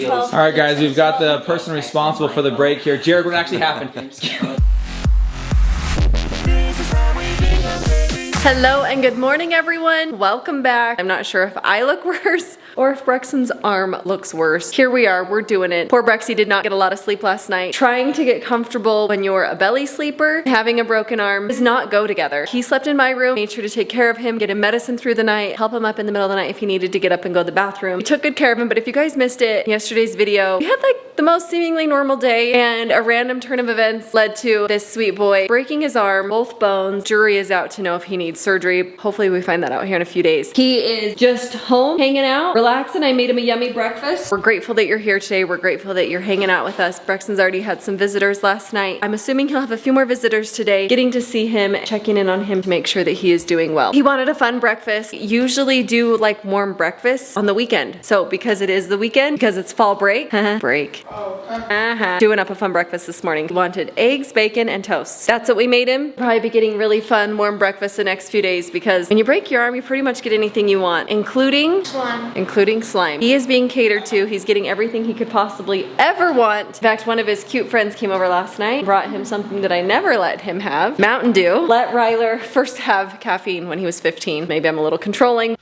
All right, guys, we've got the person responsible for the break here. Jared, what actually happened? Hello and good morning, everyone. Welcome back. I'm not sure if I look worse or if Brexsen's arm looks worse. Here we are, we're doing it. Poor Brexy did not get a lot of sleep last night. Trying to get comfortable when you're a belly sleeper, having a broken arm does not go together. He slept in my room, made sure to take care of him, get him medicine through the night, help him up in the middle of the night if he needed to get up and go to the bathroom. We took good care of him, but if you guys missed it, yesterday's video, we had like the most seemingly normal day, and a random turn of events led to this sweet boy breaking his arm, both bones. Jury is out to know if he needs surgery. Hopefully we find that out here in a few days. He is just home, hanging out, relaxing. I made him a yummy breakfast. We're grateful that you're here today. We're grateful that you're hanging out with us. Brexsen's already had some visitors last night. I'm assuming he'll have a few more visitors today. Getting to see him, checking in on him to make sure that he is doing well. He wanted a fun breakfast. Usually do like warm breakfasts on the weekend. So because it is the weekend, because it's fall break, doing up a fun breakfast this morning. He wanted eggs, bacon, and toast. That's what we made him. Probably be getting really fun warm breakfast the next few days, because when you break your arm, you pretty much get anything you want, including slime. He is being catered to. He's getting everything he could possibly ever want. In fact, one of his cute friends came over last night, brought him something that I never let him have, Mountain Dew. Let Ryler first have caffeine when he was 15. Maybe I'm a little controlling.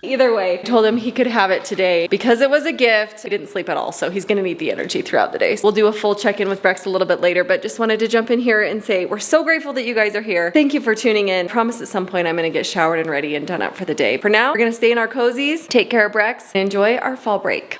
Either way, I told him he could have it today because it was a gift. He didn't sleep at all, so he's gonna need the energy throughout the day. So we'll do a full check-in with Brex a little bit later, but just wanted to jump in here and say we're so grateful that you guys are here. Thank you for tuning in. Promise at some point I'm gonna get showered and ready and done up for the day. For now, we're gonna stay in our cozies, take care of Brex, and enjoy our fall break.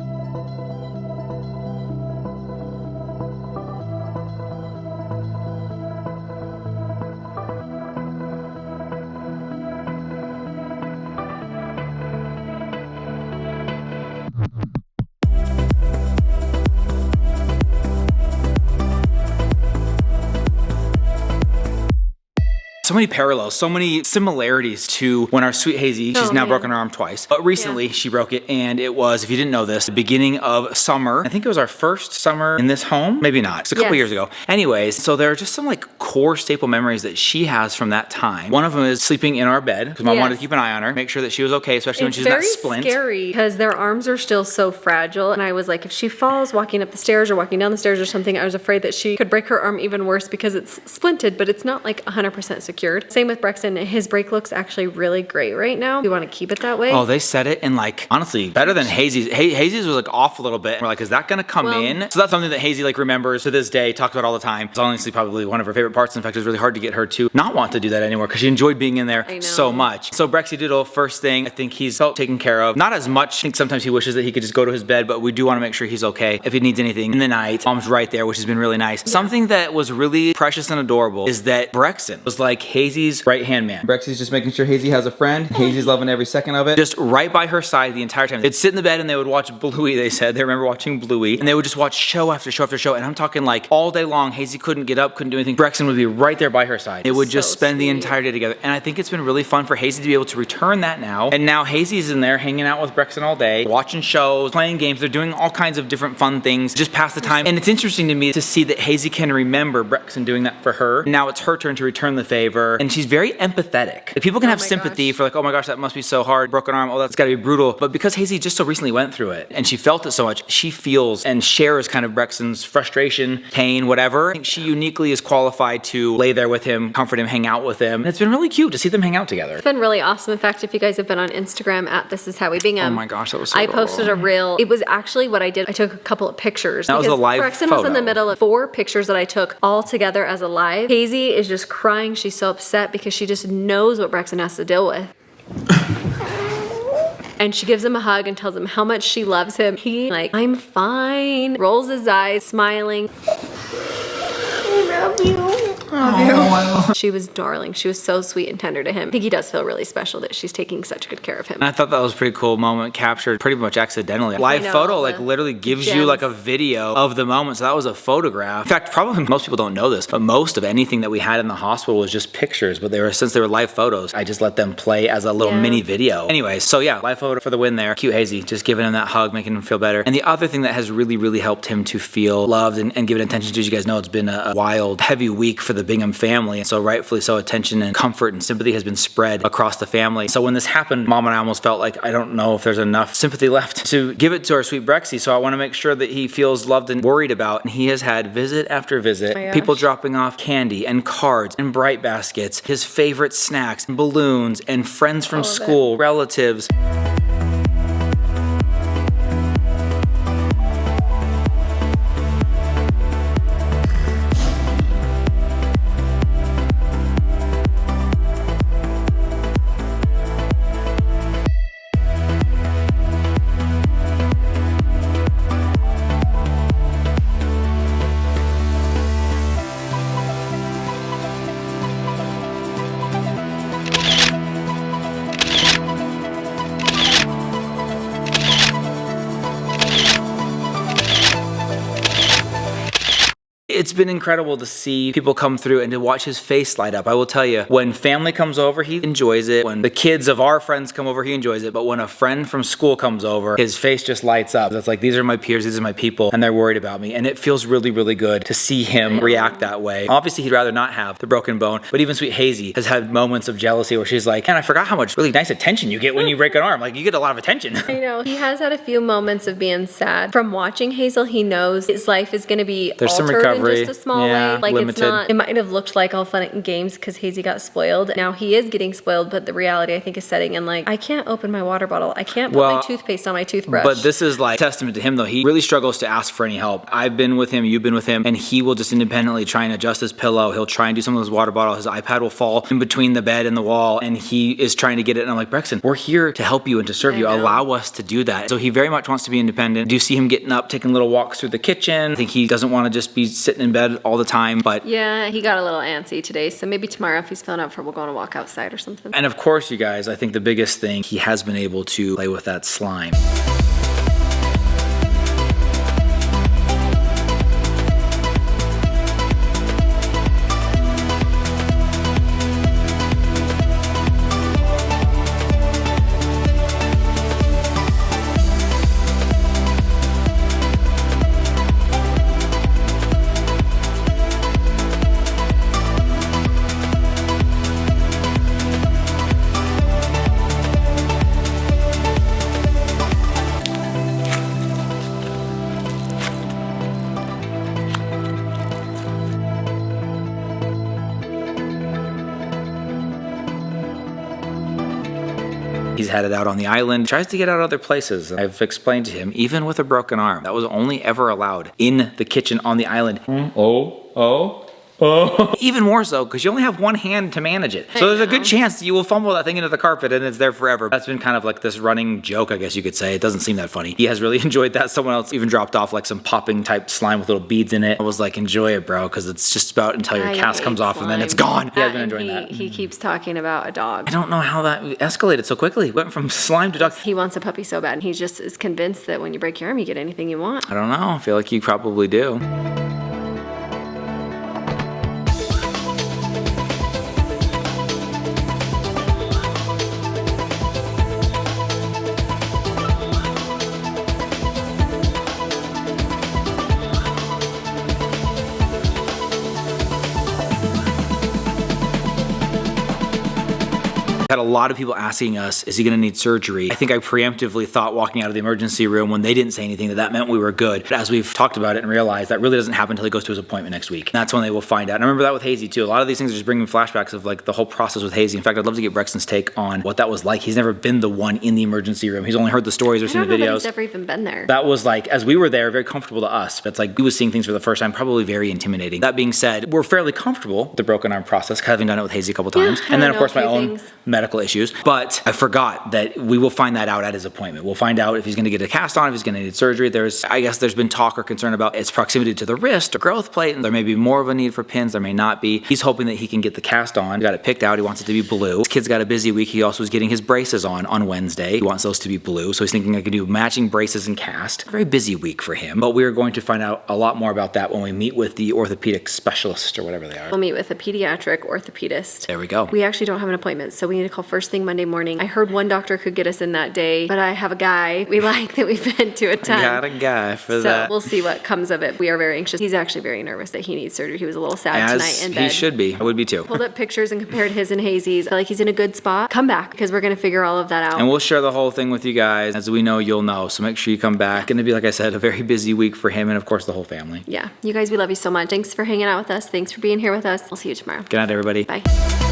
So many parallels, so many similarities to when our sweet Hazy, she's now broken her arm twice, but recently she broke it, and it was, if you didn't know this, the beginning of summer. I think it was our first summer in this home, maybe not, it's a couple years ago. Anyways, so there are just some like core staple memories that she has from that time. One of them is sleeping in our bed, because Mom wanted to keep an eye on her, make sure that she was okay, especially when she's in that splint. It's very scary because their arms are still so fragile, and I was like, if she falls walking up the stairs or walking down the stairs or something, I was afraid that she could break her arm even worse because it's splinted, but it's not like 100% secured. Same with Brexsen. His break looks actually really great right now. We want to keep it that way. Oh, they said it in like, honestly, better than Hazy's. Hazy's was like off a little bit. We're like, is that gonna come in? So that's something that Hazy like remembers to this day, talks about all the time. It's honestly probably one of her favorite parts. In fact, it was really hard to get her to not want to do that anymore because she enjoyed being in there so much. So Brexy Doodle, first thing, I think he's felt taken care of. Not as much. I think sometimes he wishes that he could just go to his bed, but we do want to make sure he's okay. If he needs anything in the night, Mom's right there, which has been really nice. Something that was really precious and adorable is that Brexsen was like Hazy's right-hand man. Brexy's just making sure Hazy has a friend. Hazy's loving every second of it. Just right by her side the entire time. They'd sit in the bed and they would watch Bluey, they said. They remember watching Bluey. And they would just watch show after show after show. And I'm talking like all day long. Hazy couldn't get up, couldn't do anything. Brexsen would be right there by her side. They would just spend the entire day together. And I think it's been really fun for Hazy to be able to return that now. And now Hazy's in there hanging out with Brexsen all day, watching shows, playing games. They're doing all kinds of different fun things, just pass the time. And it's interesting to me to see that Hazy can remember Brexsen doing that for her. Now it's her turn to return the favor. And she's very empathetic. People can have sympathy for like, oh my gosh, that must be so hard. Broken arm, oh, that's gotta be brutal. But because Hazy just so recently went through it and she felt it so much, she feels and shares kind of Brexsen's frustration, pain, whatever. I think she uniquely is qualified to lay there with him, comfort him, hang out with him. And it's been really cute to see them hang out together. It's been really awesome. In fact, if you guys have been on Instagram at TIHWB Bingham. Oh my gosh, that was so I posted a reel. It was actually what I did. I took a couple of pictures. That was a live Brexsen photo. Was in the middle of 4 pictures that I took all together as a live. Hazy is just crying. She's so upset because she just knows what Brexsen has to deal with. And she gives him a hug and tells him how much she loves him. He like, I'm fine, rolls his eyes, smiling. I love you. She was darling. She was so sweet and tender to him. I think he does feel really special that she's taking such good care of him. And I thought that was a pretty cool moment, captured pretty much accidentally. Live photo like literally gives you like a video of the moment. So that was a photograph. In fact, probably most people don't know this, but most of anything that we had in the hospital was just pictures. But since they were live photos, I just let them play as a little mini video. Anyways, so yeah, live photo for the win there. Cute Hazy, just giving him that hug, making him feel better. And the other thing that has really, really helped him to feel loved and given attention to, as you guys know, it's been a wild, heavy week for the the Bingham family. And so rightfully so, attention and comfort and sympathy has been spread across the family. So when this happened, Mom and I almost felt like, I don't know if there's enough sympathy left to give it to our sweet Brexy. So I want to make sure that he feels loved and worried about. And he has had visit after visit, people dropping off candy and cards and bright baskets, his favorite snacks and balloons and friends from school, relatives. It's been incredible to see people come through and to watch his face light up. I will tell you, when family comes over, he enjoys it. When the kids of our friends come over, he enjoys it. But when a friend from school comes over, his face just lights up. It's like, these are my peers, these are my people, and they're worried about me. And it feels really, really good to see him react that way. Obviously, he'd rather not have the broken bone, but even sweet Hazy has had moments of jealousy where she's like, man, I forgot how much really nice attention you get when you break an arm. Like, you get a lot of attention. I know. He has had a few moments of being sad. From watching Hazyl, he knows his life is going to be There's some altered recovery. in just a small way. Like, limited. it's not, it might have looked like all fun and games because Hazy got spoiled. Now he is getting spoiled, but the reality, I think, is setting in. Like, I can't open my water bottle. I can't put my toothpaste on my toothbrush. But this is like testament to him, though. He really struggles to ask for any help. I've been with him, you've been with him, and he will just independently try and adjust his pillow. He'll try and do some of his water bottle. His iPad will fall in between the bed and the wall, and he is trying to get it. And I'm like, Brexsen, we're here to help you and to serve you. Allow us to do that. So he very much wants to be independent. Do you see him getting up, taking little walks through the kitchen? I think he doesn't want to just be sitting in bed all the time, but yeah, he got a little antsy today, so maybe tomorrow if he's feeling up for it, we'll go on a walk outside or something. And of course, you guys, I think the biggest thing, he has been able to play with that slime. He's had it out on the island, tries to get out other places. I've explained to him, even with a broken arm, that was only ever allowed in the kitchen on the island. Even more so, because you only have one hand to manage it. So there's a good chance that you will fumble that thing into the carpet and it's there forever. That's been kind of like this running joke, I guess you could say. It doesn't seem that funny. He has really enjoyed that. Someone else even dropped off like some popping type slime with little beads in it. I was like, enjoy it, bro, because it's just about until your cast comes off and then it's gone. He has been enjoying that. He keeps talking about a dog. I don't know how that escalated so quickly. Went from slime to dog. He wants a puppy so bad. He just is convinced that when you break your arm, you get anything you want. I don't know. I feel like you probably do. Had a lot of people asking us, is he gonna need surgery? I think I preemptively thought walking out of the emergency room when they didn't say anything that meant we were good. But as we've talked about it and realized, that really doesn't happen until he goes to his appointment next week. And that's when they will find out. And I remember that with Hazy too. A lot of these things are just bringing flashbacks of like the whole process with Hazy. In fact, I'd love to get Brexsen's take on what that was like. He's never been the one in the emergency room. He's only heard the stories or seen the videos. He's never even been there. That was like, as we were there, very comfortable to us. But it's like, he was seeing things for the first time, probably very intimidating. That being said, we're fairly comfortable with the broken arm process, having done it with Hazy a couple times. And then of course my own medical issues. But I forgot that we will find that out at his appointment. We'll find out if he's gonna get a cast on, if he's gonna need surgery. I guess there's been talk or concern about its proximity to the wrist or growth plate, and there may be more of a need for pins, there may not be. He's hoping that he can get the cast on. He got it picked out, he wants it to be blue. This kid's got a busy week. He also is getting his braces on Wednesday. He wants those to be blue, so he's thinking I can do matching braces and cast. Very busy week for him, but we're going to find out a lot more about that when we meet with the orthopedic specialist or whatever they are. We'll meet with a pediatric orthopedist. There we go. We actually don't have an appointment, so we need to call first thing Monday morning. I heard one doctor could get us in that day, but I have a guy we like that we've been to a ton. Got a guy for So that. we'll see what comes of it. We are very anxious. He's actually very nervous that he needs surgery. He was a little sad As tonight in bed. he should be. I would be too. Pulled up pictures and compared his and Hazy's. I feel like he's in a good spot. Come back because we're going to figure all of that out. And we'll share the whole thing with you guys. As we know, you'll know. So make sure you come back. Going to be, like I said, a very busy week for him and, of course, the whole family. Yeah. You guys, we love you so much. Thanks for hanging out with us. Thanks for being here with us. We'll see you tomorrow. Good night, everybody. Bye.